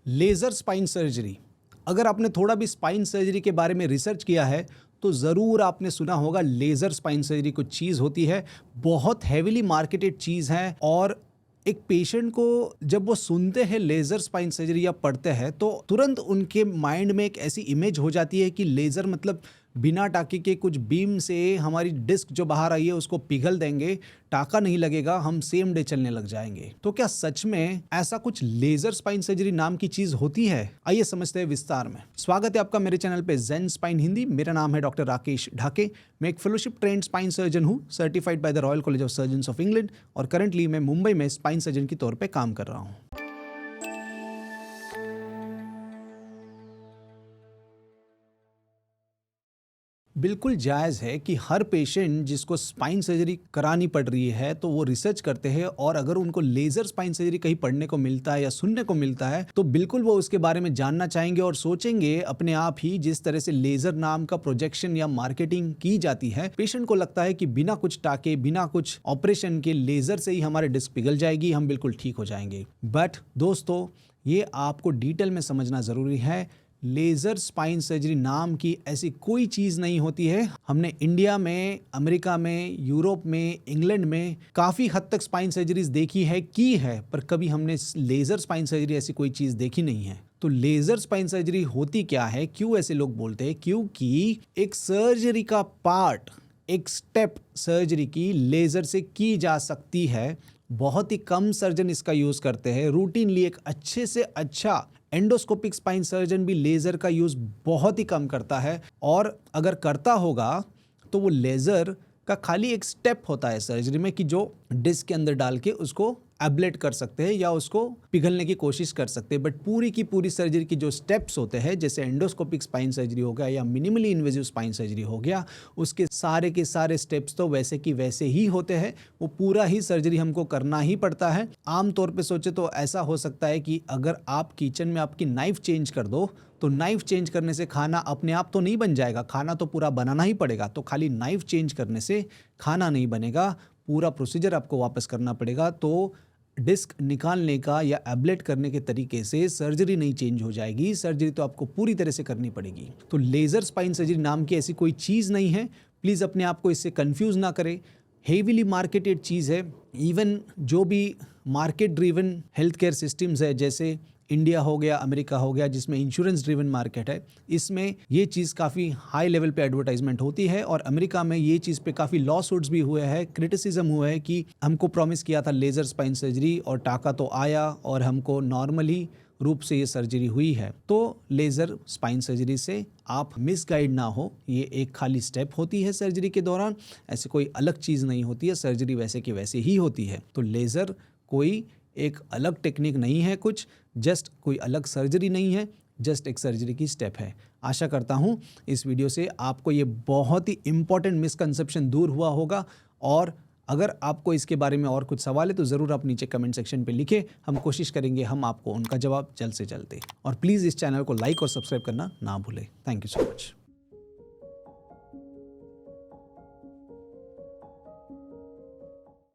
Laser spine surgery. अगर आपने थोड़ा भी स्पाइन सर्जरी के बारे में रिसर्च किया है तो ज़रूर आपने सुना होगा लेज़र स्पाइन सर्जरी कुछ चीज़ होती है, बहुत हेविली मार्केटेड चीज़ है। और एक पेशेंट को जब वो सुनते हैं लेज़र स्पाइन सर्जरी या पढ़ते हैं तो तुरंत उनके माइंड में एक ऐसी इमेज हो जाती है कि लेज़र मतलब बिना टाँके के कुछ बीम से हमारी डिस्क जो बाहर आई है उसको पिघल देंगे, टाँका नहीं लगेगा, हम सेम डे चलने लग जाएंगे। तो क्या सच में ऐसा कुछ लेज़र स्पाइन सर्जरी नाम की चीज़ होती है? आइए समझते हैं विस्तार में। स्वागत है आपका मेरे चैनल पे ज़ेन स्पाइन हिंदी। मेरा नाम है डॉक्टर राकेश ढाके। मैं एक फेलोशिप ट्रेंड स्पाइन सर्जन हूँ, certified by the royal college of surgeons of England, और करंटली मैं मुंबई में स्पाइन सर्जन के तौर पर काम कर रहा हूँ। बिल्कुल जायज़ है कि हर पेशेंट जिसको स्पाइन सर्जरी करानी पड़ रही है तो वो रिसर्च करते हैं, और अगर उनको लेज़र स्पाइन सर्जरी कहीं पढ़ने को मिलता है या सुनने को मिलता है तो बिल्कुल वो उसके बारे में जानना चाहेंगे और सोचेंगे अपने आप ही। जिस तरह से लेज़र नाम का प्रोजेक्शन या मार्केटिंग की जाती है, पेशेंट को लगता है कि बिना कुछ टाके, बिना कुछ ऑपरेशन के लेज़र से ही हमारे डिस्क पिघल जाएगी, हम बिल्कुल ठीक हो जाएंगे। बट दोस्तों, ये आपको डिटेल में समझना ज़रूरी है। लेज़र स्पाइन सर्जरी नाम की ऐसी कोई चीज़ नहीं होती है। हमने इंडिया में, अमेरिका में, यूरोप में, इंग्लैंड में काफ़ी हद तक स्पाइन सर्जरीज देखी है, की है, पर कभी हमने लेज़र स्पाइन सर्जरी ऐसी कोई चीज़ देखी नहीं है। तो लेज़र स्पाइन सर्जरी होती क्या है, क्यों ऐसे लोग बोलते हैं? क्योंकि एक सर्जरी का पार्ट, एक स्टेप सर्जरी की लेज़र से की जा सकती है। बहुत ही कम सर्जन इसका यूज़ करते हैं। रूटीनली एक अच्छे से अच्छा एंडोस्कोपिक स्पाइन सर्जन भी लेज़र का यूज़ बहुत ही कम करता है, और अगर करता होगा तो वो लेज़र का खाली एक स्टेप होता है सर्जरी में कि जो डिस्क के अंदर डाल के उसको एब्लेट कर सकते हैं या उसको पिघलने की कोशिश कर सकते हैं। बट पूरी की पूरी सर्जरी की जो स्टेप्स होते हैं, जैसे एंडोस्कोपिक स्पाइन सर्जरी हो गया या मिनिमली इन्वेजिव स्पाइन सर्जरी हो गया, उसके सारे के सारे स्टेप्स तो वैसे की वैसे ही होते हैं। वो पूरा ही सर्जरी हमको करना ही पड़ता है। आमतौर पे सोचे तो ऐसा हो सकता है कि अगर आप किचन में आपकी नाइफ चेंज कर दो तो नाइफ चेंज करने से खाना अपने आप तो नहीं बन जाएगा, खाना तो पूरा बनाना ही पड़ेगा। तो खाली नाइफ चेंज करने से खाना नहीं बनेगा, पूरा प्रोसीजर आपको वापस करना पड़ेगा। तो डिस्क निकालने का या एब्लेट करने के तरीके से सर्जरी नहीं चेंज हो जाएगी, सर्जरी तो आपको पूरी तरह से करनी पड़ेगी। तो लेज़र स्पाइन सर्जरी नाम की ऐसी कोई चीज़ नहीं है, प्लीज़ अपने आप को इससे कंफ्यूज ना करें। हेवीली मार्केटेड चीज़ है। इवन जो भी market driven health care systems है, जैसे इंडिया हो गया, अमेरिका हो गया, जिसमें इंश्योरेंस ड्रिवन मार्केट है, इसमें ये चीज़ काफ़ी हाई लेवल पे एडवर्टाइजमेंट होती है। और अमेरिका में ये चीज़ पे काफ़ी लॉ सूट्स भी हुए हैं, क्रिटिसिज्म हुआ है कि हमको प्रॉमिस किया था लेज़र स्पाइन सर्जरी और टाका तो आया और हमको नॉर्मली रूप से ये सर्जरी हुई है। तो लेज़र स्पाइन सर्जरी से आप मिसगाइड ना हो, ये एक खाली स्टेप होती है सर्जरी के दौरान, ऐसे कोई अलग चीज़ नहीं होती है। सर्जरी वैसे की वैसे ही होती है। तो लेज़र कोई एक अलग टेक्निक नहीं है, कुछ जस्ट कोई अलग सर्जरी नहीं है, जस्ट एक सर्जरी की स्टेप है। आशा करता हूँ इस वीडियो से आपको ये बहुत ही इंपॉर्टेंट मिसकंसेप्शन दूर हुआ होगा। और अगर आपको इसके बारे में और कुछ सवाल है तो ज़रूर आप नीचे कमेंट सेक्शन पे लिखें, हम कोशिश करेंगे हम आपको उनका जवाब जल्द से जल्द दें। और प्लीज़ इस चैनल को लाइक और सब्सक्राइब करना ना भूलें। Thank you so much.